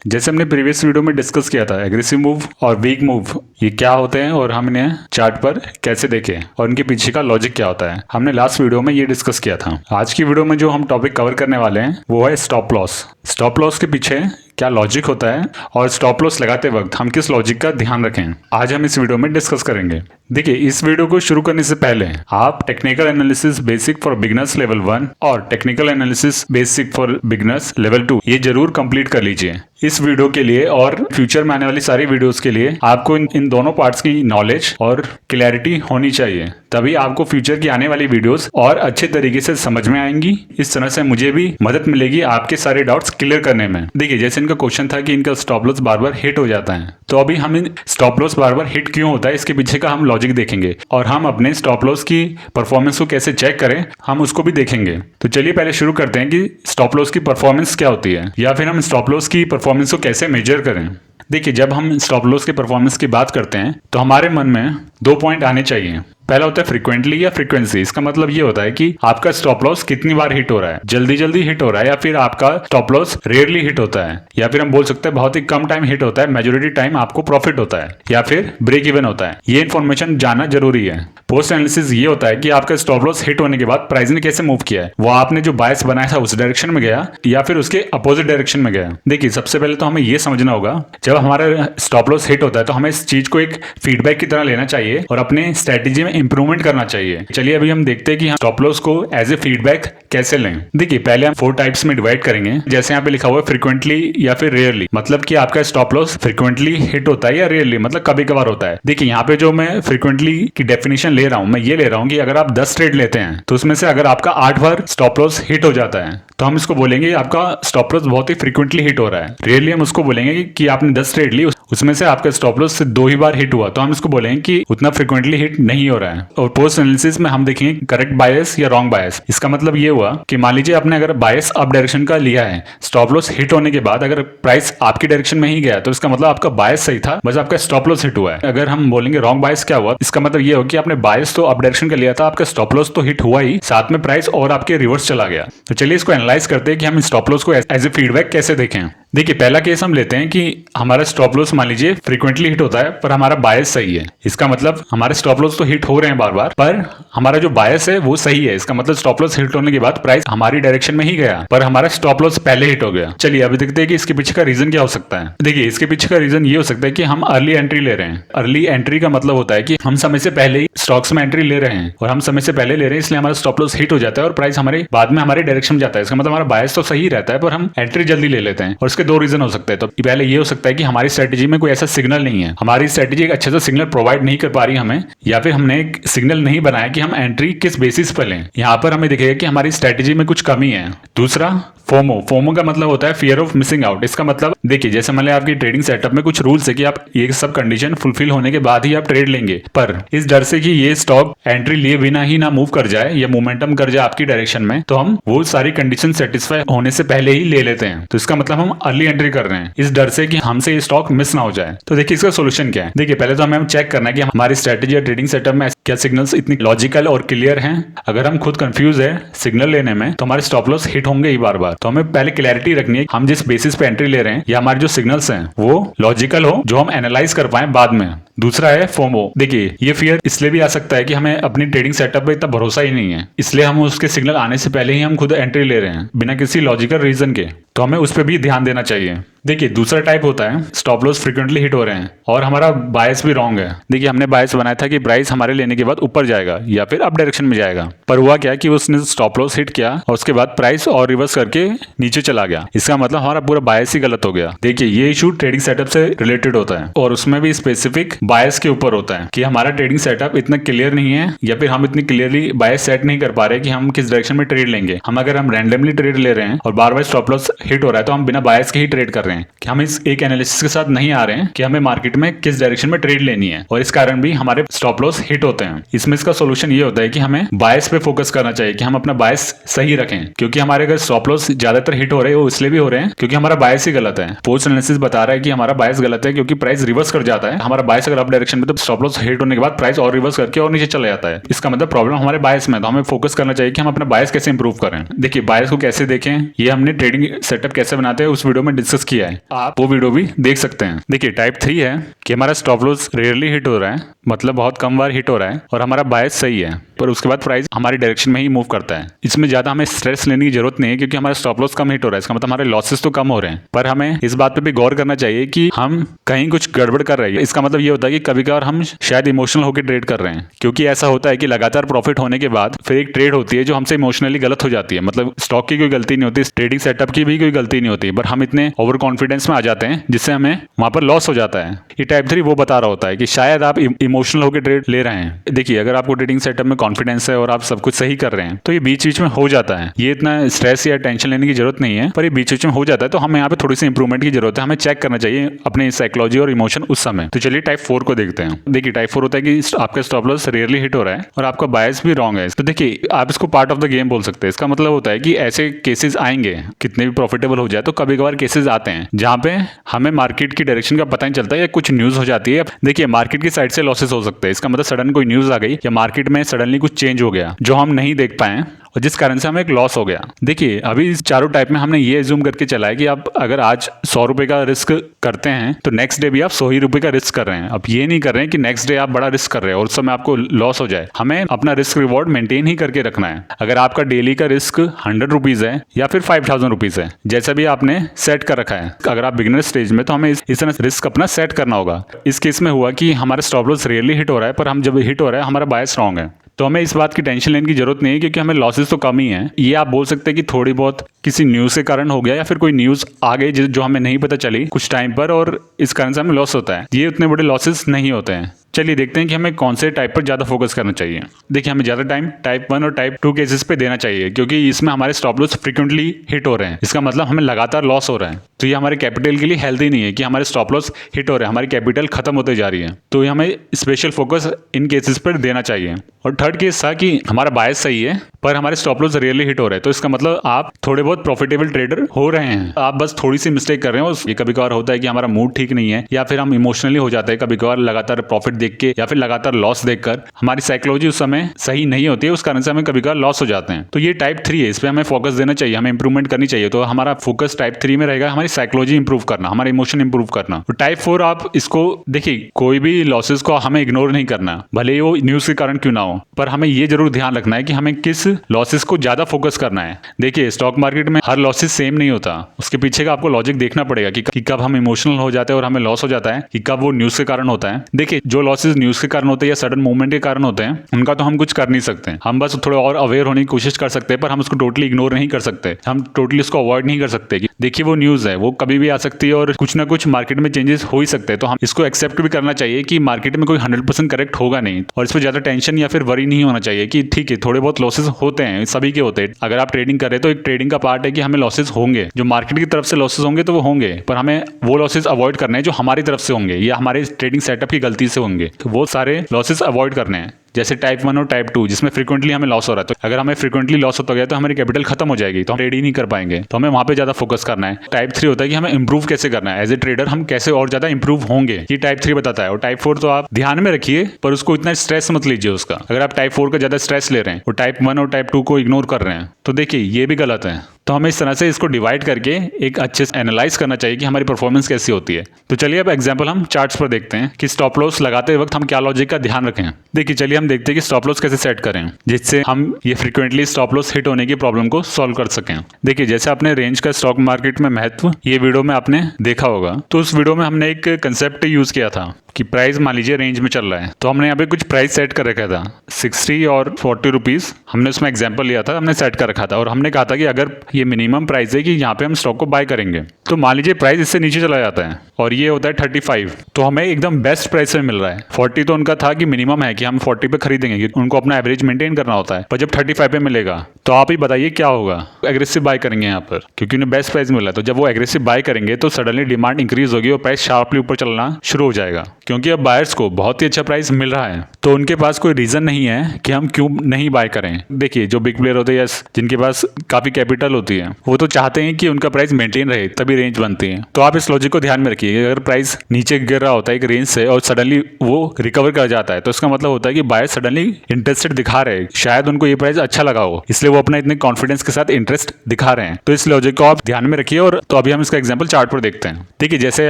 जैसे हमने previous video में डिस्कस किया था, एग्रेसिव मूव और वीक मूव ये क्या होते हैं और हम इन्हें चार्ट पर कैसे देखें और इनके पीछे का लॉजिक क्या होता है, हमने लास्ट वीडियो में ये डिस्कस किया था। आज की वीडियो में जो हम टॉपिक कवर करने वाले हैं वो है स्टॉप लॉस। स्टॉप लॉस के पीछे क्या लॉजिक होता है और स्टॉप लॉस लगाते वक्त हम किस लॉजिक का ध्यान रखें, आज हम इस वीडियो में डिस्कस करेंगे। देखिए, इस वीडियो को शुरू करने से पहले आप technical analysis basic for beginners level 1 और technical analysis basic for beginners level 2 ये जरूर कंप्लीट कर लीजिए। इस वीडियो के लिए और फ्यूचर में आने वाली सारी वीडियोस के लिए आपको इन दोनों पार्ट्स की नॉलेज और क्लैरिटी होनी चाहिए, तभी आपको फ्यूचर की आने वाली वीडियोस और अच्छे तरीके से समझ में आएंगी। इस तरह से मुझे भी मदद मिलेगी आपके सारे डाउट्स क्लियर करने में। देखिए, जैसे इनका क्वेश्चन था कि इनका स्टॉप लॉस बार बार हिट हो जाता है, तो अभी हम इन स्टॉप लॉस बार बार हिट क्यों होता है इसके पीछे का हम लॉजिक देखेंगे और हम अपने स्टॉप लॉस की परफॉर्मेंस को कैसे चेक करें हम उसको भी देखेंगे। तो चलिए पहले शुरू करते हैं कि स्टॉप लॉस की परफॉर्मेंस क्या होती है या फिर हम स्टॉप लॉस की परफॉर्मेंस को कैसे मेजर करें। देखिए, जब हम स्टॉप लॉस की परफॉर्मेंस की बात करते हैं तो हमारे मन में 2 पॉइंट आने चाहिए। पहला होता है फ्रीक्वेंटली या फ्रीक्वेंसी। इसका मतलब ये होता है कि आपका स्टॉप लॉस कितनी बार हिट हो रहा है, जल्दी जल्दी हिट हो रहा है या फिर आपका स्टॉप लॉस रेयरली हिट होता है, या फिर हम बोल सकते हैं बहुत ही कम टाइम हिट होता है, मेजॉरिटी टाइम आपको प्रॉफिट होता है, या फिर ब्रेक इवन होता है। ये इन्फॉर्मेशन जानना जरूरी है। पोस्ट एनालिसिस ये होता है कि आपका स्टॉप लॉस हिट होने के बाद प्राइस ने कैसे मूव किया है, वो आपने जो बायस बनाया था उस डायरेक्शन में गया या फिर उसके अपोजिट डायरेक्शन में गया। देखिए, सबसे पहले तो हमें ये समझना होगा, जब हमारा स्टॉप लॉस हिट होता है तो हमें इस चीज को एक फीडबैक की तरह लेना चाहिए और अपने स्ट्रेटेजी में इंप्रूवमेंट करना चाहिए। चलिए अभी हम देखते हैं कि हम स्टॉप लॉस को एज ए फीडबैक कैसे लें। देखिए, पहले हम 4 टाइप्स में डिवाइड करेंगे। जैसे यहाँ पे लिखा हुआ है फ्रीक्वेंटली या फिर रेयरली, मतलब कि आपका स्टॉप लॉस फ्रीक्वेंटली हिट होता है या रेयरली, मतलब कभी कभार होता है। देखिए, यहाँ पे जो मैं फ्रीक्वेंटली की डेफिनेशन ले रहा हूँ, मैं ये ले रहा हूँ कि अगर आप 10 ट्रेड लेते हैं तो उसमें से अगर आपका 8 बार स्टॉप लॉस हिट हो जाता है तो हम इसको बोलेंगे आपका स्टॉप लॉस बहुत ही फ्रीक्वेंटली हिट हो रहा है। रेयरली हम उसको बोलेंगे कि आपने 10 ट्रेड ली, उसमें से आपका स्टॉप लॉस से 2 ही बार हिट हुआ, तो हम इसको बोलेंगे कि उतना फ्रीक्वेंटली हिट नहीं हो रहा है। और पोस्ट एनालिसिस में हम देखेंगे करेक्ट बायस या रॉन्ग बायस। इसका मतलब ये हुआ कि मान लीजिए आपने अगर बायस अप डायरेक्शन का लिया है, स्टॉप लॉस हिट होने के बाद अगर प्राइस आपकी डायरेक्शन में ही गया तो इसका मतलब आपका बायस सही था, बस आपका स्टॉप लॉस हिट हुआ है। अगर हम बोलेंगे रॉन्ग बायस क्या हुआ, इसका मतलब ये हो कि आपने बायस तो अप डायरेक्शन का लिया था, आपका स्टॉप लॉस तो हिट हुआ ही, साथ में प्राइस और आपके रिवर्स चला गया। तो चलिए इसको एनालाइज करते हैं कि हम स्टॉप लॉस को एज ए फीडबैक कैसे देखें। देखिए, पहला केस हम लेते हैं कि हमारा स्टॉप लॉस मान लीजिए फ्रीक्वेंटली हिट होता है पर हमारा बायस सही है। इसका मतलब हमारे स्टॉप लॉस तो हिट हो रहे हैं बार बार, पर हमारा जो बायस है वो सही है। इसका मतलब स्टॉप लॉस हिट होने के बाद प्राइस हमारी डायरेक्शन में ही गया पर हमारा स्टॉप लॉस पहले हिट हो गया। चलिए अभी देखते हैं कि इसके पीछे का रीजन क्या हो सकता है। देखिए, इसके पीछे का रीजन ये हो सकता है कि हम अर्ली एंट्री ले रहे हैं। अर्ली एंट्री का मतलब होता है कि हम समय से पहले ही स्टॉक्स में एंट्री ले रहे हैं और हम समय से पहले ले रहे हैं, इसलिए हमारा स्टॉप लॉस हिट हो जाता है और प्राइस हमारे बाद में हमारे डायरेक्शन में जाता है। इसका मतलब हमारा बायस तो सही रहता है पर हम एंट्री जल्दी ले लेते हैं। और इसके 2 रीजन हो सकते हैं। तो पहले ये हो सकता है कि हमारी स्ट्रेटेजी में कोई ऐसा सिग्नल नहीं है, हमारी स्ट्रेटेजी एक अच्छा सा सिग्नल प्रोवाइड नहीं कर पा रही हमें, या फिर हमने एक सिग्नल नहीं बनाया कि हम एंट्री किस बेसिस पर लें। यहाँ पर हमें दिखेगा कि हमारी स्ट्रेटेजी में कुछ कमी है। दूसरा, फोमो। फोमो का मतलब होता है फियर ऑफ मिसिंग आउट। इसका मतलब देखिए, जैसे मान लिया आपकी ट्रेडिंग सेटअप में कुछ रूल्स है कि आप ये सब कंडीशन फुलफिल होने के बाद ही आप ट्रेड लेंगे, पर इस डर से कि ये स्टॉक एंट्री लिए बिना ही ना मूव कर जाए या मोमेंटम कर जाए आपकी डायरेक्शन में, तो हम वो सारी कंडीशन सेटिस्फाई होने से पहले ही ले लेते हैं। तो इसका मतलब हम अर्ली एंट्री कर रहे हैं इस डर से कि हमसे ये स्टॉक मिस ना हो जाए। तो देखिए, इसका सोल्यूशन क्या है। देखिए, पहले तो हमें चेक करना है कि हमारी स्ट्रेटेजी या ट्रेडिंग सेटअप में क्या सिग्नल्स इतनी लॉजिकल और क्लियर हैं। अगर हम खुद कंफ्यूज है सिग्नल लेने में तो हमारे स्टॉप लॉस हिट होंगे ही बार बार। तो हमें पहले क्लैरिटी रखनी है हम जिस बेसिस पे एंट्री ले रहे हैं या हमारे जो सिग्नल्स हैं वो लॉजिकल हो, जो हम एनालाइज कर पाए बाद में। दूसरा है फोमो। देखिए, ये फियर इसलिए भी आ सकता है कि हमें अपनी ट्रेडिंग सेटअप पे इतना भरोसा ही नहीं है, इसलिए हम उसके सिग्नल आने से पहले ही हम खुद एंट्री ले रहे हैं बिना किसी लॉजिकल रीजन के। तो हमें उस पर भी ध्यान देना चाहिए। देखिए, दूसरा टाइप होता है स्टॉप लॉस फ्रीक्वेंटली हिट हो रहे हैं और हमारा बायस भी रॉन्ग है। देखिए, हमने बायस बनाया था कि प्राइस हमारे लेने के बाद ऊपर जाएगा या फिर अप डायरेक्शन में जाएगा, पर हुआ क्या कि उसने स्टॉप लॉस हिट किया और उसके बाद प्राइस और रिवर्स करके नीचे चला गया। इसका मतलब हमारा पूरा बायस ही गलत हो गया। देखिए, ये इशू ट्रेडिंग सेटअप से रिलेटेड होता है और उसमें भी स्पेसिफिक बायस के ऊपर होता है कि हमारा ट्रेडिंग सेटअप इतना क्लियर नहीं है या फिर हम इतनी क्लियरली बायस सेट नहीं कर पा रहे कि हम किस डायरेक्शन में ट्रेड लेंगे। हम अगर हम रैंडमली ट्रेड ले रहे हैं और बार बार स्टॉप लॉस हिट हो रहा है तो हम बिना बायस के ही ट्रेड कर रहे हैं कि हम इस एक एनालिसिस के साथ नहीं आ रहे हैं कि हमें मार्केट में किस डायरेक्शन में ट्रेड लेनी है, और इस कारण भी हमारे स्टॉप लॉस हिट होते हैं। इसमें इसका सोल्यूशन ये होता है कि हमें बायस पे फोकस करना चाहिए कि हम अपना बायस सही रखें, क्योंकि हमारे अगर स्टॉप लॉस ज्यादातर हिट हो रहे हैं वो इसलिए भी हो रहे हैं क्योंकि हमारा बायस ही गलत है। पोस्ट एनालिसिस बता रहा है कि हमारा बायस गलत है क्योंकि प्राइस रिवर्स कर जाता है। हमारा बायस अगर अप डायरेक्शन में तो स्टॉप लॉस हिट होने के बाद प्राइस और रिवर्स करके और नीचे चला जाता है। इसका मतलब प्रॉब्लम हमारे बायस में। तो हमें फोकस करना चाहिए कि हम अपना बायस कैसे इंप्रूव करें। देखिए, बायस को कैसे देखें, ये हमने ट्रेडिंग सेटअप कैसे बनाते हैं उस वीडियो में डिस्कस किया किया है, आप वो वीडियो भी देख सकते हैं। देखिए टाइप 3 है कि हमारा स्टॉप लॉस रेयरली हिट हो रहा है, मतलब बहुत कम बार हिट हो रहा है और हमारा बायस सही है, पर उसके बाद प्राइस हमारी डायरेक्शन में ही मूव करता है। इसमें ज्यादा हमें स्ट्रेस लेने की जरूरत नहीं है क्योंकि हमारा स्टॉप लॉस कम हिट हो रहा है, इसका मतलब हमारे लॉसेस तो कम हो रहे हैं। पर हमें इस बात पे भी गौर करना चाहिए कि हम कहीं कुछ गड़बड़ कर रहे हैं। इसका मतलब ये होता है कि कभी कभार हम शायद इमोशनल होकर ट्रेड कर रहे हैं, क्योंकि ऐसा होता है कि लगातार प्रॉफिट होने के बाद फिर एक ट्रेड होती है जो हमसे इमोशनली गलत हो जाती है। मतलब स्टॉक की कोई गलती नहीं होती, ट्रेडिंग सेटअप की भी कोई गलती नहीं होती, पर हम इतने ओवर कॉन्फिडेंस में आ जाते हैं जिससे हमें वहां पर लॉस हो जाता है। ये टाइप 3 वो बता रहा होता है कि शायद आप इमोशनल होकर ट्रेड ले रहे हैं। देखिए अगर आपको ट्रेडिंग सेटअप में कॉन्फिडेंस है और आप सब कुछ सही कर रहे हैं तो ये बीच बीच में हो जाता है। ये इतना स्ट्रेस या टेंशन लेने की जरूरत नहीं है, पर ये बीच बीच में हो जाता है। तो हमें यहाँ पे थोड़ी सी इंप्रूवमेंट की जरूरत है, हमें चेक करना चाहिए अपने साइकोलॉजी और इमोशन उस समय। तो चलिए टाइप 4 को देखते हैं। देखिए टाइप 4 होता है कि आपका स्टॉप लॉस रेयरली हिट हो रहा है और आपका बायस भी रॉन्ग है। तो देखिए आप इसको पार्ट ऑफ द गेम बोल सकते हैं। इसका मतलब होता है कि ऐसे केसेस आएंगे, कितने भी प्रॉफिटेबल हो जाए तो कभी कभार केसेस आते हैं जहां पे हमें मार्केट की डायरेक्शन का पता नहीं चलता है या कुछ न्यूज हो जाती है। देखिए मार्केट की साइड से लॉसेस हो सकते हैं, इसका मतलब सडन कोई न्यूज आ गई या मार्केट में सडनली कुछ चेंज हो गया जो हम नहीं देख पाए और जिस कारण से हमें एक लॉस हो गया। देखिए अभी इस चारों टाइप में हमने ये एज्यूम करके चला है कि आप अगर आज 100 रुपए का रिस्क करते हैं तो नेक्स्ट डे भी आप 100 ही रुपए का रिस्क कर रहे हैं। अब ये नहीं कर रहे हैं कि नेक्स्ट डे आप बड़ा रिस्क कर रहे हैं और उस समय आपको लॉस हो जाए। हमें अपना रिस्क रिवॉर्ड मेंटेन ही करके रखना है। अगर आपका डेली का रिस्क 100 रुपीज है या फिर 5000 रुपीज है, जैसा भी आपने सेट कर रखा है, अगर आप बिगिनर स्टेज में तो हमें इस तरह रिस्क अपना सेट करना होगा। इस केस में हुआ कि हमारा स्टॉप लॉस रियरली हिट हो रहा है, पर हम जब हिट हो रहा है हमारा बायस रॉन्ग है, तो हमें इस बात की टेंशन लेने की जरूरत नहीं है क्योंकि हमें लॉसेस तो कम ही है। ये आप बोल सकते हैं कि थोड़ी बहुत किसी न्यूज के कारण हो गया या फिर कोई न्यूज आ गई जो हमें नहीं पता चली कुछ टाइम पर और इस कारण से हमें लॉस होता है। ये उतने बड़े लॉसेस नहीं होते हैं। चलिए देखते हैं कि हमें कौन से टाइप पर ज्यादा फोकस करना चाहिए। देखिए हमें ज्यादा टाइम टाइप 1 और टाइप 2 केसेस पे देना चाहिए क्योंकि इसमें हमारे स्टॉप लॉस फ्रीक्वेंटली हिट हो रहे हैं। इसका मतलब हमें लगातार लॉस हो रहा है, तो ये हमारे कैपिटल के लिए हेल्दी नहीं है कि हमारे स्टॉप लॉस हिट हो रहे हैं, हमारी कैपिटल खत्म होते जा रही है। तो ये हमें स्पेशल फोकस इन केसेस पर देना चाहिए। और थर्ड केस था कि हमारा बायस सही है पर हमारे स्टॉप लॉस रियली हिट हो रहे हैं, तो इसका मतलब आप थोड़े बहुत प्रॉफिटेबल ट्रेडर हो रहे हैं, आप बस थोड़ी सी मिस्टेक कर रहे हो। ये कभी कभार होता है कि हमारा मूड ठीक नहीं है या फिर हम इमोशनली हो जाते हैं कभी कभार लगातार प्रॉफिट देख के या फिर लगातार लॉस देखकर हमारी साइकोलॉजी उस समय सही नहीं होती है, उस कारण से हमें कभी कभार लॉस हो जाते हैं। तो ये टाइप 3 है, इस पे हमें फोकस देना चाहिए, हमें इंप्रूवमेंट करनी चाहिए। तो हमारा फोकस टाइप 3 में रहेगा, हमारी साइकोलॉजी इंप्रूव करना, हमारे इमोशन इंप्रूव करना। तो टाइप 4 आप इसको देखिए, कोई भी लॉसेस को हमें इग्नोर नहीं करना, भले ही वो न्यूज के कारण क्यों ना हो, पर हमें ये जरूर ध्यान रखना है कि हमें किस लॉसेस को ज्यादा फोकस करना है। देखिए स्टॉक मार्केट में हर लॉसेस सेम नहीं होता, उसके पीछे का आपको लॉजिक देखना पड़ेगा कि कब हम इमोशनल हो जाते हैं और हमें लॉस हो जाता है, कि कब वो न्यूज के कारण होता है। देखिए जो लॉसेस न्यूज के कारण होते हैं या सडन मूवमेंट के कारण होते हैं उनका तो हम कुछ कर नहीं सकते, हम बस थोड़ा और अवेयर होने की कोशिश कर सकते हैं, पर हम उसको टोटली इग्नोर नहीं कर सकते, हम टोटली उसको अवॉइड नहीं कर सकते। देखिए वो न्यूज है, वो कभी भी आ सकती है और कुछ ना कुछ मार्केट में चेंजेस हो ही सकते हैं, तो हम इसको एक्सेप्ट भी करना चाहिए कि मार्केट में कोई 100% करेक्ट होगा नहीं, और इस पर ज्यादा टेंशन या फिर वरी नहीं होना चाहिए कि ठीक है थोड़े बहुत लॉसेस होते हैं, सभी के होते हैं। अगर आप ट्रेडिंग कर रहे हैं तो एक ट्रेडिंग का पार्ट है कि हमें लॉसेस होंगे, जो मार्केट की तरफ से लॉसेस होंगे तो वो होंगे, पर हमें वो लॉसेस अवॉइड करने हैं जो हमारी तरफ से होंगे या हमारे ट्रेडिंग सेटअप की गलती से होंगे, तो वो सारे लॉसेस अवॉइड करने हैं। जैसे टाइप 1 और टाइप 2 जिसमें फ्रीक्वेंटली हमें लॉस हो रहा है, तो अगर हमें फ्रीक्वेंटली लॉस होता गया तो हमारी कैपिटल खत्म हो जाएगी, तो हम ट्रेड ही नहीं कर पाएंगे, तो हमें वहां पे ज्यादा फोकस करना है। टाइप 3 होता है कि हमें इंप्रूव कैसे करना है, एज ए ट्रेडर हम कैसे और ज्यादा इंप्रूव होंगे, ये टाइप 3 बताता है। और टाइप 4 तो आप ध्यान में रखिए पर उसको इतना स्ट्रेस मत लीजिए उसका। अगर आप टाइप 4 का ज्यादा स्ट्रेस ले रहे हैं और टाइप 1 और टाइप 2 को इग्नोर कर रहे हैं तो देखिए ये भी गलत है। तो हमें इस तरह से इसको डिवाइड करके एक अच्छे से एनालाइज करना चाहिए कि हमारी परफॉर्मेंस कैसी होती है। तो चलिए अब एग्जांपल हम चार्ट्स पर देखते हैं कि स्टॉप लॉस लगाते वक्त हम क्या लॉजिक का ध्यान रखें। देखिए चलिए हम देखते हैं कि स्टॉप लॉस कैसे सेट करें जिससे हम ये फ्रीक्वेंटली स्टॉप लॉस हिट होने की प्रॉब्लम को सॉल्व कर सकें। देखिए जैसे आपने रेंज का स्टॉक मार्केट में महत्व ये वीडियो में आपने देखा होगा, तो उस वीडियो में हमने एक कंसेप्ट यूज किया था कि प्राइस मान लीजिए रेंज में चल रहा है, तो हमने यहाँ पे कुछ प्राइस सेट कर रखा था 60 और 40 रुपीज, हमने उसमें एग्जांपल लिया था, हमने सेट कर रखा था और हमने कहा था कि अगर ये मिनिमम प्राइस है कि यहाँ पे हम स्टॉक को बाय करेंगे, तो मान लीजिए प्राइस इससे नीचे चला जाता है और ये होता है 35, तो हमें एकदम बेस्ट प्राइस में मिल रहा है। 40 तो उनका था कि मिनिमम है कि हम 40 पे खरीदेंगे, उनको अपना एवरेज मेंटेन करना होता है, पर जब 35 पे मिलेगा तो आप ही बताइए क्या होगा। एग्रेसिव बाय करेंगे यहाँ पर क्योंकि उन्हें बेस्ट प्राइस मिला है, तो जब वो एग्रेसिव बाय करेंगे तो सडनली डिमांड इंक्रीज होगी और प्राइस शार्पली ऊपर चलना शुरू हो जाएगा, क्योंकि अब बायर्स को बहुत ही अच्छा प्राइस मिल रहा है, तो उनके पास कोई रीजन नहीं है कि हम क्यों नहीं बाय करें। देखिए जो बिग प्लेयर होते हैं, जिनके पास काफी कैपिटल होती है, वो तो चाहते हैं कि उनका प्राइस मेंटेन रहे, तभी रेंज बनती है। तो आप इस लॉजिक को ध्यान में रखिए। अगर प्राइस नीचे गिर रहा होता है एक रेंज से और सडनली वो रिकवर कर जाता है, तो इसका मतलब होता है कि बायर सडनली इंटरेस्टेड दिखा रहे हैं, शायद उनको ये प्राइस अच्छा लगा हो, इसलिए वो अपना इतने कॉन्फिडेंस के साथ इंटरेस्ट दिखा रहे हैं। तो इस लॉजिक को आप ध्यान में रखिए। और तो अभी हम इसका एग्जांपल चार्ट पर देखते हैं। देखिए जैसे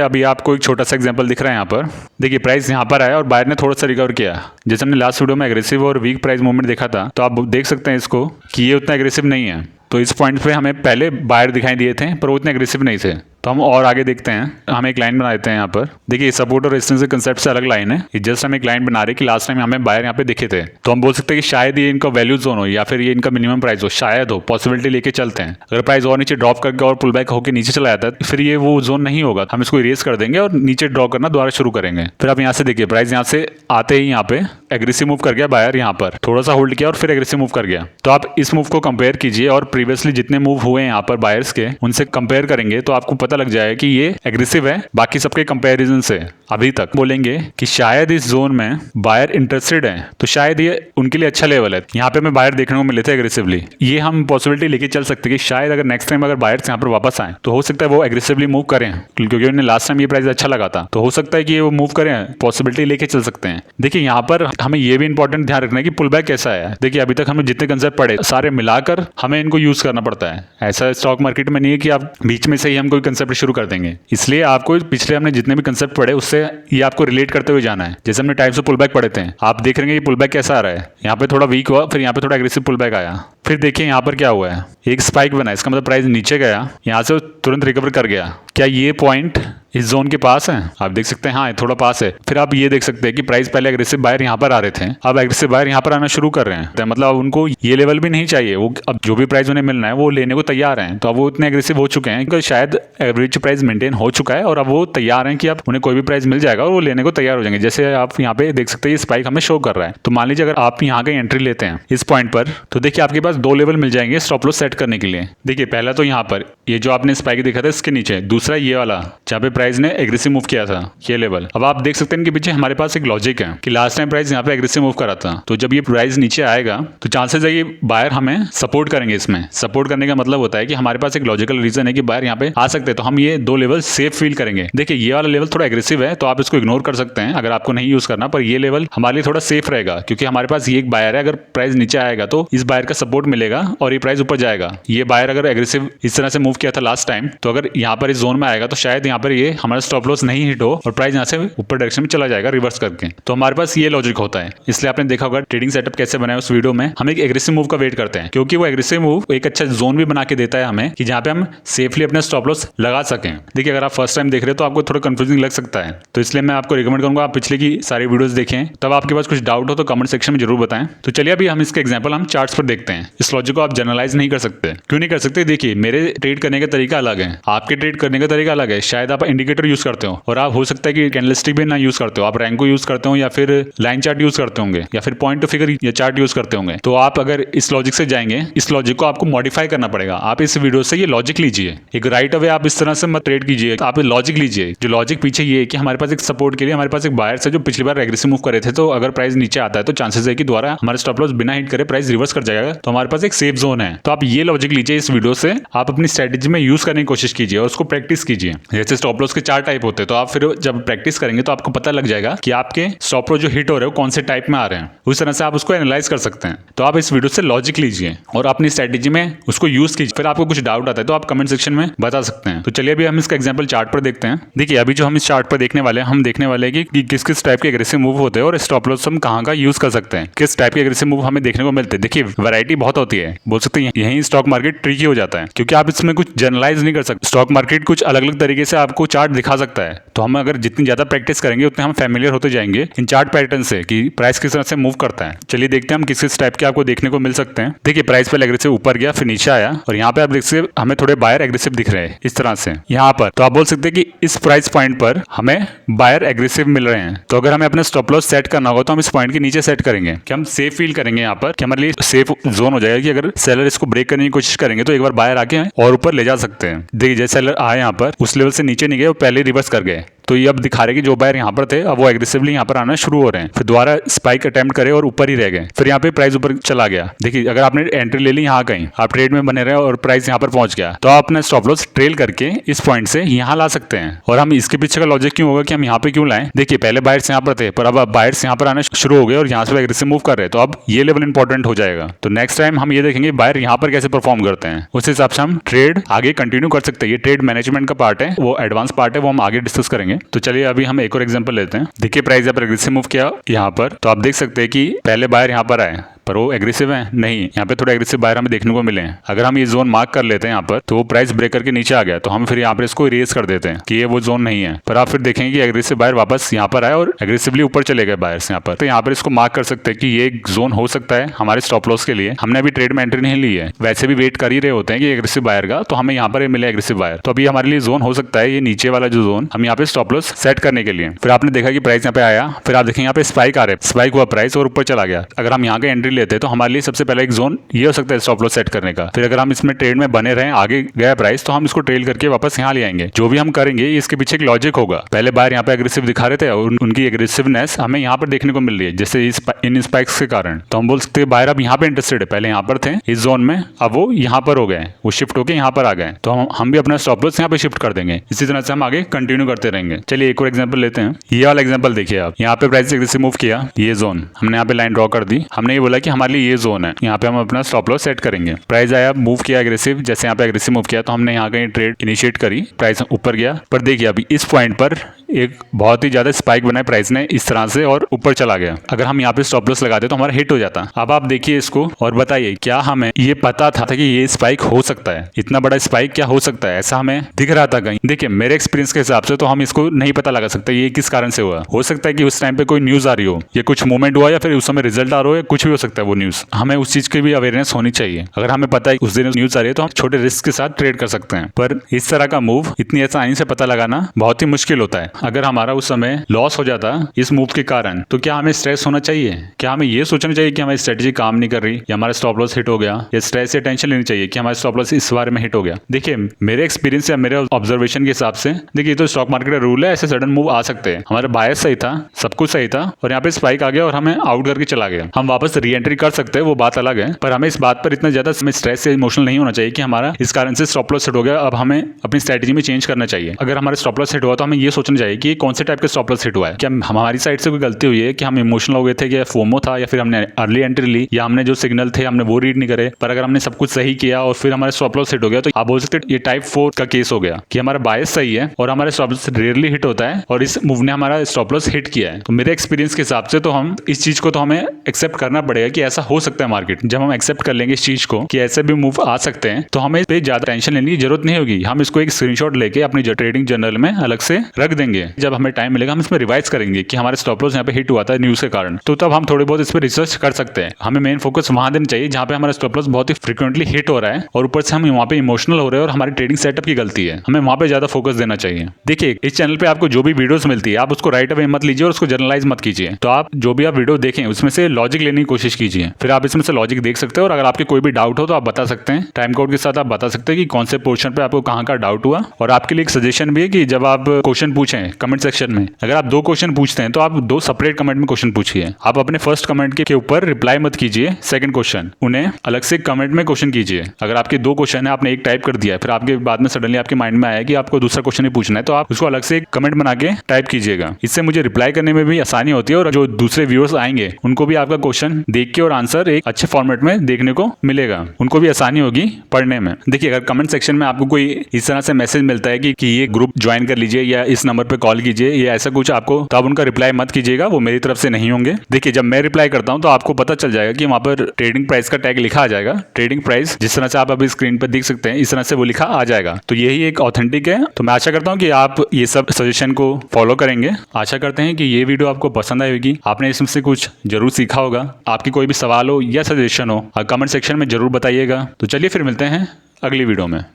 अभी आपको एक छोटा सा एग्जांपल दिख रहा है यहाँ पर। देखिए प्राइस यहाँ पर आया और बायर ने थोड़ा सा रिकवर किया। जैसे हमने लास्ट वीडियो में एग्रेसिव और वीक प्राइस मूवमेंट देखा था, तो आप देख सकते हैं इसको कि ये उतना एग्रेसिव नहीं है। तो इस पॉइंट पे हमें पहले बायर दिखाई दिए थे, पर वो इतने एग्रेसिव नहीं थे। तो हम और आगे देखते हैं। हम एक लाइन बना देते हैं यहाँ पर। देखिए सपोर्ट और रेजिस्टेंस के कंसेप्ट से अलग लाइन है। ये जस्ट हम एक लाइन बना रहे कि लास्ट टाइम हमें बायर यहाँ पे दिखे थे, तो हम बोल सकते हैं कि शायद ये इनका वैल्यू जोन हो या फिर ये इनका मिनिमम प्राइस हो, शायद हो, पॉसिबिलिटी लेके चलते हैं। अगर प्राइस और नीचे ड्रॉप करके और पुल बैक होकर नीचे चला जाता है, फिर ये वो जोन नहीं होगा, हम इसको इरेज कर देंगे और नीचे ड्रॉ करना दोबारा शुरू करेंगे। फिर आप यहाँ से देखिए प्राइस यहाँ से आते ही यहाँ पे एग्रेसिव मूव कर गया बायर, यहाँ पर थोड़ा सा होल्ड किया और फिर एग्रेसिव मूव कर गया। तो आप इस मूव को कंपेयर कीजिए और प्रीवियसली जितने मूव हुए यहाँ पर बायर्स के, उनसे कंपेयर करेंगे तो आपको पता लग जाएगा कि ये एग्रेसिव है बाकी सबके कंपैरिजन से। अभी तक बोलेंगे कि शायद इस जोन में बायर इंटरेस्टेड है, तो शायद ये उनके लिए अच्छा लेवल है। यहाँ पे हमें बायर देखने को मिले थे एग्रेसिवली। ये हम पॉसिबिलिटी लेके चल सकते हैं कि शायद अगर नेक्स्ट टाइम अगर बायर्स यहाँ पर वापस आए, तो हो सकता है वो एग्रेसिवली मूव करें, क्योंकि उन्हें लास्ट टाइम ये प्राइस अच्छा लगा था, तो हो सकता है कि वो मूव करें, पॉसिबिलिटी लेके चल सकते हैं। देखिए यहाँ पर हमें ये भी इंपॉर्टेंट ध्यान रखना है कि पुल बैक कैसा है। देखिए अभी तक हमें जितने कंसेप्ट पढ़े सारे मिलाकर हमें इनको यूज करना पड़ता है। ऐसा स्टॉक मार्केट में नहीं है कि आप बीच में से ही हम कोई कंसेप्ट शुरू कर देंगे। इसलिए आपको पिछले हमने जितने भी कंसेप्ट पढ़े उससे ये आपको रिलेट करते हुए जाना है। जैसे हमने टाइप्स ऑफ पुल बैक पढ़े थे, आप देख रहे हैं ये पुल बैक कैसा आ रहा है। यहाँ पे थोड़ा वीक हुआ, फिर यहाँ पे थोड़ा एग्रेसिव पुल बैक आया, फिर देखिए यहाँ पर क्या हुआ है, एक स्पाइक बना। इसका मतलब प्राइस नीचे गया, यहाँ से तुरंत रिकवर कर गया। क्या ये पॉइंट इस जोन के पास है? आप देख सकते हैं हाँ ये थोड़ा पास है। फिर आप ये देख सकते हैं कि प्राइस पहले एग्रेसिव बायर यहाँ पर आ रहे थे, अब एग्रेसिव बायर यहाँ पर आना शुरू कर रहे हैं। मतलब अब उनको ये लेवल भी नहीं चाहिए, वो अब जो भी प्राइस उन्हें मिलना है वो लेने को तैयार हैं। तो अब वो इतने एग्रेसिव हो चुके हैं कि शायद एवरेज प्राइस मेंटेन हो चुका है और अब वो तैयार हैं कि अब उन्हें कोई भी प्राइस मिल जाएगा और वो लेने को तैयार हो जाएंगे। जैसे आप यहाँ पे देख सकते हैं ये स्पाइक हमें शो कर रहा है। तो मान लीजिए अगर आप यहाँ कहीं एंट्री लेते हैं इस पॉइंट पर, तो देखिए आपके पास दो लेवल मिल जाएंगे स्टॉप लॉस सेट करने के लिए। देखिए पहला तो यहाँ पर ये जो आपने स्पाइक देखा था इसके नीचे, दूसरा ये वाला जहाँ पे प्राइस ने एग्रेसिव मूव किया था, ये लेवल। अब आप देख सकते हैं कि पीछे हमारे पास एक लॉजिक है कि लास्ट टाइम प्राइस यहाँ पे एग्रेसिव मूव करा था, तो जब ये प्राइस नीचे आएगा तो चांसेस है ये बायर हमें सपोर्ट करेंगे। इसमें सपोर्ट करने का मतलब होता है कि हमारे पास एक लॉजिकल रीजन है कि बायर यहाँ पे आ सकते हैं, तो हम ये दो लेवल सेफ फील करेंगे। देखिए ये वाला लेवल थोड़ा एग्रेसिव है, तो आप इसको इग्नोर कर सकते हैं अगर आपको नहीं यूज करना, पर ये लेवल हमारे लिए थोड़ा सेफ रहेगा क्योंकि हमारे पास ये एक बायर है। अगर प्राइस नीचे आएगा तो इस बायर का सपोर्ट मिलेगा और ये प्राइस ऊपर जाएगा। ये बायर अगर एग्रेसिव इस तरह से मूव किया था लास्ट टाइम, तो अगर यहाँ पर इस जोन में आएगा तो शायद यहाँ पर ये हमारा स्टॉप लॉस नहीं हिट हो और प्राइस यहाँ से ऊपर डायरेक्शन में चला जाएगा रिवर्स करके। तो हमारे पास ये लॉजिक होता है। इसलिए आपने देखा होगा ट्रेडिंग सेटअप कैसे बनाया उस वीडियो में। हम एक एग्रेसिव मूव का वेट करते हैं क्योंकि वो एग्रेसिव मूव एक अच्छा जोन भी बना के देता है हमें कि जहाँ पे हम सेफली अपने स्टॉप लॉस लगा सकें। देखिए अगर आप फर्स्ट टाइम देख रहे हो तो आपको थोड़ा कंफ्यूजिंग लग सकता है, तो इसलिए मैं आपको रिकमेंड करूंगा आप पिछले की सारी वीडियोस देखें। तब आपके पास कुछ डाउट हो तो कमेंट सेक्शन में जरूर बताएं। तो चलिए अभी हम इसके एग्जाम्पल हम चार्ट्स पर देखते हैं। इस लॉजिक को आप जनरलाइज नहीं कर सकते। क्यों नहीं कर सकते? देखिए मेरे ट्रेड करने का तरीका अलग है, आपके ट्रेड करने का तरीका अलग है। शायद आप इंडिकेटर यूज करते हो और आप हो सकता है कि कैंडलस्टिक भी ना यूज करते हो, आप रैंक को यूज करते हो या फिर लाइन चार्ट यूज करते होंगे या फिर पॉइंट टू फिगर या चार्ट यूज करते होंगे। तो आप अगर इस लॉजिक से जाएंगे, इस लॉजिक को आपको मॉडिफाई करना पड़ेगा। आप इस वीडियो से ये लॉजिक लीजिए, एक राइट अवे आप इस तरह से मत ट्रेड कीजिए, आप लॉजिक लीजिए। जो लॉजिक पीछे ये है कि हमारे पास एक सपोर्ट के लिए हमारे पास एक बायर है जो पिछली बार एग्रेसिव मूव करे थे, तो अगर प्राइस नीचे आता है तो चांसेस है कि दोबारा हमारे स्टॉप लॉस बिना हिट करे प्राइस रिवर्स कर जाएगा, तो हमारे पास एक सेफ जोन है। तो आप ये लॉजिक लीजिए इस वीडियो से, आप अपनी स्ट्रेटेजी में यूज करने की कोशिश कीजिए और उसको प्रैक्टिस कीजिए। जैसे स्टॉप लॉस के चार टाइप होते हैं, तो आप फिर जब प्रैक्टिस करेंगे तो आपको पता लग जाएगा कि आपके स्टॉप लॉस जो हिट हो रहे हैं कौन से टाइप में आ रहे हैं, उस तरह से आप उसको एनालाइज कर सकते हैं। तो आप इस वीडियो से लॉजिक लीजिए और अपनी स्ट्रेटेजी में उसको यूज कीजिए। फिर आपको कुछ डाउट आता है तो आप कमेंट सेक्शन में बता सकते हैं। तो चलिए अभी हम इसका एग्जांपल चार्ट पर देखते हैं। देखिए अभी जो हम इस चार्ट पर देखने वाले हैं, हम देखने वाले हैं कि किस किस टाइप के एग्रेसिव मूव होते हैं और स्टॉप लॉस हम कहाँ का यूज कर सकते हैं, किस टाइप के एग्रेसिव मूव हमें देखने को मिलते हैं। देखिए वैरायटी बहुत होती है, बोल सकते हैं यही स्टॉक मार्केट ट्रिकी हो जाता है क्योंकि आप इसमें कुछ जनरलाइज नहीं कर सकते। स्टॉक मार्केट कुछ अलग अलग तरीके से आपको चार्ट दिखा सकता है, तो हम अगर जितनी ज्यादा प्रैक्टिस करेंगे उतने हम फैमिलियर होते जाएंगे इन चार्ट पैटर्न से कि प्राइस किस तरह से मूव करता है। चलिए देखते हैं हम किस किस टाइप के आपको देखने को मिल सकते हैं। देखिए प्राइस पहले एग्रेसिव ऊपर गया फिर नीचे आया और यहाँ पे आप देख सकते हमें थोड़े बायर एग्रेसिव दिख रहे हैं इस तरह से यहाँ पर। तो आप बोल सकते हैं कि इस प्राइस पॉइंट पर हमें बायर एग्रेसिव मिल रहे हैं, तो अगर हमें अपना स्टॉप लॉस सेट करना होगा तो हम इस पॉइंट के नीचे सेट करेंगे कि हम सेफ फील करेंगे यहाँ पर, कि हमारे लिए सेफ जोन हो जाएगा कि अगर सेलर इसको ब्रेक करने की कोशिश करेंगे तो एक बार बायर आके और ऊपर ले जा सकते हैं। देखिए जैसे सेलर आए यहाँ पर उस लेवल से नीचे नहीं गए और पहले रिवर्स कर गए, तो ये अब दिखा रहे कि जो बायर यहाँ पर थे अब वो एग्रेसिवली यहाँ पर आना शुरू हो रहे हैं, फिर दोबारा स्पाइक अटेम्प्ट करे और ऊपर ही रह गए, फिर यहाँ पे प्राइस ऊपर चला गया। देखिए अगर आपने एंट्री ले ली यहाँ कहीं, आप ट्रेड में बने रहे और प्राइस यहाँ पर पहुंच गया, तो आप अपना स्टॉप लॉस ट्रेल करके इस पॉइंट से यहाँ ला सकते हैं। और हम इसके पीछे का लॉजिक क्यों होगा कि हम यहाँ पे क्यों लाएं? देखिए पहले बायर्स यहाँ पर थे, पर अब बायर्स यहाँ पर आना शुरू हो गए और यहाँ से एग्रेसिव मूव कर रहे हैं, तो अब ये लेवल इंपॉर्टेंट हो जाएगा। तो नेक्स्ट टाइम हम ये देखेंगे बायर यहाँ पर कैसे परफॉर्म करते हैं, उस हिसाब से हम ट्रेड आगे कंटिन्यू कर सकते हैं। ये ट्रेड मैनेजमेंट का पार्ट है, वो एडवांस पार्ट है, वो हम आगे डिस्कस करेंगे। तो चलिए अभी हम एक और एग्जांपल लेते हैं। देखिए प्राइस यहाँ पर एग्रेसिव मूव किया यहाँ पर, तो आप देख सकते हैं कि पहले बायर यहाँ पर आए पर वो एग्रेसिव है नहीं, यहाँ पे थोड़ा एग्रेसिव बायर हमें देखने को मिले हैं। अगर हम ये जोन मार्क कर लेते हैं यहाँ पर, तो वो प्राइस ब्रेक करके नीचे आ गया, तो हम फिर यहाँ पर इसको इरेज कर देते हैं कि ये वो जोन नहीं है। पर आप फिर देखेंगे कि एग्रेसिव बायर वापस यहाँ पर आए और एग्रेसिवली ऊपर चले गए बायर्स यहाँ पर, तो यहाँ पर इसको मार्क कर सकते हैं कि ये एक जोन हो सकता है हमारे स्टॉप लॉस के लिए। हमने अभी ट्रेड में एंट्री नहीं ली है, वैसे भी वेट कर ही रहे होते हैं कि एग्रेसिव बायर का, तो हमें यहाँ पर मिले एग्रेसिव बायर, तो अभी हमारे लिए जोन हो सकता है ये नीचे वाला जो जोन हम यहाँ पे स्टॉप लॉस सेट करने के लिए। फिर आपने देखा कि प्राइस यहाँ पे आया, फिर आप देखेंगे यहाँ पे स्पाइक आ रहे हैं, स्पाइक हुआ प्राइस और ऊपर चला गया। अगर हम यहाँ का एंट्री लेते हैं तो हमारे लिए सबसे पहले एक जोन ये हो सकता है स्टॉप लॉस सेट करने का। फिर अगर हम इसमें ट्रेड में बने रहे, आगे गया प्राइस, तो हम इसको ट्रेल करके वापस यहाँ ले आएंगे। जो भी हम करेंगे इसके पीछे एक लॉजिक होगा। पहले बायर यहाँ पे एग्रेसिव दिखा रहे थे और उनकी एग्रेसिवनेस हमें यहाँ पर देखने को मिल रही है, जैसे इन स्पाइक्स के कारण। तो हम बोल सकते हैं बायर अब यहाँ पे इंटरेस्टेड है, पहले यहाँ पर थे इस जोन में, अब वो यहाँ पर हो गए, वो शिफ्ट होकर यहाँ पर आ गए, तो हम भी अपना स्टॉप लॉस यहाँ पे शिफ्ट कर देंगे। इसी तरह से हम आगे कंटिन्यू करते रहेंगे। चलिए एक और एग्जांपल लेते हैं। ये वाला एग्जांपल देखिए आप, यहाँ पे प्राइस एग्रेसिव मूव किया, ये जोन हमने यहाँ पे लाइन ड्रॉ कर दी, हमने ये बोला कि हमारे लिए ये जोन है, यहाँ पे हम अपना स्टॉप लॉस सेट करेंगे। प्राइस आया, मूव किया एग्रेसिव, जैसे यहाँ पे एग्रेसिव मूव किया तो हमने यहाँ कहीं ट्रेड इनिशिएट करी, प्राइस ऊपर गया, पर देखिए अभी इस पॉइंट पर एक बहुत ही ज्यादा स्पाइक बनाया प्राइस ने इस तरह से और ऊपर चला गया। अगर हम यहाँ पे स्टॉप लॉस लगाते तो हमारा हिट हो जाता। अब आप देखिए इसको और बताइए क्या हमें ये पता था कि ये स्पाइक हो सकता है, इतना बड़ा स्पाइक क्या हो सकता है, ऐसा हमें दिख रहा था कहीं? देखिए मेरे एक्सपीरियंस के हिसाब से तो हम इसको नहीं पता लगा सकते ये किस कारण से हुआ। हो सकता है कि उस टाइम पे कोई न्यूज आ रही हो, या कुछ मूवमेंट हुआ, या फिर उस समय रिजल्ट आ रहा हो, या कुछ भी हो सकता है वो न्यूज। हमें उस चीज की भी अवेयरनेस होनी चाहिए। अगर हमें पता है उस दिन न्यूज आ रही है तो हम छोटे रिस्क के साथ ट्रेड कर सकते हैं, पर इस तरह का मूव इतनी आसानी से पता लगाना बहुत ही मुश्किल होता है। अगर हमारा उस समय लॉस हो जाता इस मूव के कारण, तो क्या हमें स्ट्रेस होना चाहिए? क्या हमें ये सोचना चाहिए कि हमारी स्ट्रेटेजी काम नहीं कर रही, या हमारा स्टॉप लॉस हिट हो गया? या स्ट्रेस या टेंशन लेनी चाहिए कि हमारा स्टॉप लॉस इस बारे में हिट हो गया? देखिए मेरे एक्सपीरियंस या मेरे ऑब्जर्वेशन के हिसाब से, देखिए तो स्टॉक मार्केट का रूल है, ऐसे सडन मूव आ सकते हैं। हमारा बायस सही था, सब कुछ सही था, और यहाँ पे स्पाइक आ गया और हमें आउट करके चला गया। हम वापस री एंट्री कर सकते हैं, वो बात अलग है, पर हमें इस बात पर इतना ज्यादा स्ट्रेस या इमोशनल नहीं होना चाहिए कि हमारा इस कारण से स्टॉप लॉस हिट हो गया, अब हमें अपनी स्ट्रेटेजी में चेंज करना चाहिए। अगर हमारा स्टॉप लॉस हिट हुआ तो हमें ये सोचना चाहिए कि कौन से टाइप का स्टॉप लॉस हिट हुआ है। क्या हमारी साइड से कोई गलती हुई है कि हम इमोशनल हो गए थे, कि फोमो था, या फिर हमने अर्ली एंट्री ली, या हमने जो सिग्नल थे हमने वो रीड नहीं करे? पर अगर हमने सब कुछ सही किया और फिर हमारा स्टॉप लॉस हिट हो गया, तो आप बोल सकते हैं ये टाइप 4 का केस हो गया कि हमारा बायस सही है और हमारा स्टॉप लॉस रेयरली हिट होता है, और इस मूव ने हमारा स्टॉप लॉस हिट किया है। तो मेरे एक्सपीरियंस के हिसाब से तो हम इस चीज को तो हमें एक्सेप्ट करना पड़ेगा कि ऐसा हो सकता है मार्केट। जब हम एक्सेप्ट कर लेंगे इस चीज को कि ऐसे भी मूव आ सकते हैं, तो हमें इस पे ज्यादा टेंशन लेने की जरूरत नहीं होगी। हम इसको एक स्क्रीनशॉट लेके अपनी ट्रेडिंग जर्नल में अलग से रख देंगे। जब हमें टाइम मिलेगा हम इसमें रिवाइज करेंगे कि हमारे स्टॉप लॉस यहाँ पे हिट हुआ था न्यूज के कारण, तो तब हम थोड़ी बहुत इस पर रिसर्च कर सकते हैं। हमें मेन फोकस वहां देना चाहिए जहां पे हमारा स्टॉप लॉस बहुत ही फ्रीक्वेंटली हिट हो रहा है, और ऊपर से हम वहां पे इमोशनल हो रहे हैं और हमारी ट्रेडिंग सेटअप की गलती है। हमें वहां पे ज्यादा फोकस देना चाहिए। देखिए इस चैनल पे आपको जो भी वीडियोस मिलती है आप उसको राइट अवे मत लीजिए और उसको जर्नलाइज मत कीजिए। तो आप जो भी आप वीडियो देखें उसमें से लॉजिक लेने की कोशिश कीजिए, फिर आप इसमें से लॉजिक देख सकते हैं। और अगर आपके कोई भी डाउट हो तो आप बता सकते हैं, टाइम कोड के साथ आप बता सकते हैं कि कौन से पोर्शन पे आपको कहाँ का डाउट हुआ। और आपके लिए एक सजेशन भी है कि जब आप क्वेश्चन पूछें कमेंट सेक्शन में, अगर आप 2 क्वेश्चन पूछते हैं तो आप 2 सेपरेट कमेंट में क्वेश्चन पूछिए। आप अपने फर्स्ट कमेंट के ऊपर रिप्लाई मत कीजिए सेकंड क्वेश्चन, उन्हें अलग से कमेंट में क्वेश्चन कीजिए। अगर आपके 2 क्वेश्चन है, आपने एक टाइप कर दिया है, फिर आपके बाद में सडनली आपके माइंड में आया कि आपको दूसरा क्वेश्चन ही पूछना है, तो आप उसको अलग से एक कमेंट बना के टाइप कीजिएगा। इससे मुझे रिप्लाई करने में भी आसानी होती है, और जो दूसरे व्यूअर्स आएंगे उनको भी आपका क्वेश्चन देख के और आंसर एक अच्छे फॉर्मेट में देखने को मिलेगा, उनको भी आसानी होगी पढ़ने में। देखिए अगर कमेंट सेक्शन में आपको कोई इस तरह से मैसेज मिलता है कि ये ग्रुप ज्वाइन कर लीजिए या इस नंबर पे कॉल कीजिए या ऐसा कुछ आपको, तो आप उनका रिप्लाई मत कीजिएगा, वो मेरी तरफ से नहीं होंगे। देखिए जब मैं रिप्लाई करता हूं तो आपको पता चल जाएगा कि वहां पर ट्रेडिंग प्राइस का टैग लिखा आ जाएगा। ट्रेडिंग प्राइस जिस तरह से आप अभी स्क्रीन पर देख सकते हैं इस तरह से वो लिखा आ जाएगा, तो यही एक ऑथेंटिक है। तो मैं आशा करता हूं कि आप ये सब सजेशन को फॉलो करेंगे। आशा करते हैं कि ये वीडियो आपको पसंद आएगी, आपने इसमें से कुछ जरूर सीखा होगा। आपकी कोई भी सवाल हो या सजेशन हो कमेंट सेक्शन में जरूर बताइएगा। तो चलिए फिर मिलते हैं अगली वीडियो में।